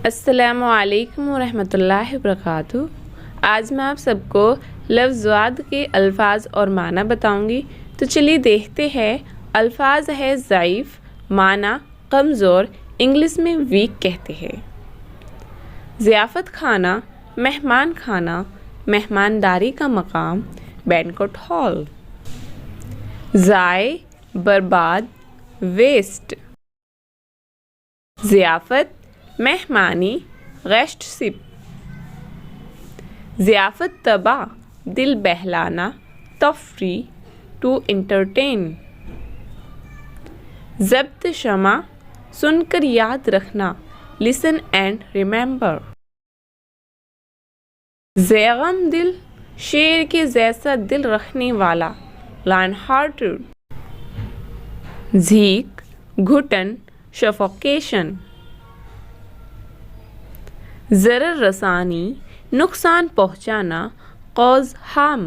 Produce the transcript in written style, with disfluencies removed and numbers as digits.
अस्सलामु अलैकुम वरहमतुल्लाहि वबरकातुहू। आज मैं आप सबको लफ्ज़वाद के अल्फाज और माना बताऊंगी। तो चलिए देखते हैं। अल्फाज है ज़ईफ़, माना कमज़ोर, इंग्लिश में वीक कहते हैं। ज़ियाफ़त खाना, मेहमान खाना, मेहमानदारी का मकाम, बैंक्वेट हॉल। ज़ाय बर्बाद, वेस्ट। ज़ियाफ़त मेहमानी, गेस्टशिप। ज़ियाफ़त तबा, दिल बहलाना, तफरी, टू एंटरटेन। ज़ब्त शमा, सुनकर याद रखना, लिसन एंड रिमेंबर। ज़ैगम दिल, शेर के जैसा दिल रखने वाला, लायन हार्टेड। झीक, घुटन, सफोकेशन। ज़रर रसानी, नुकसान पहुँचाना, कॉज हार्म।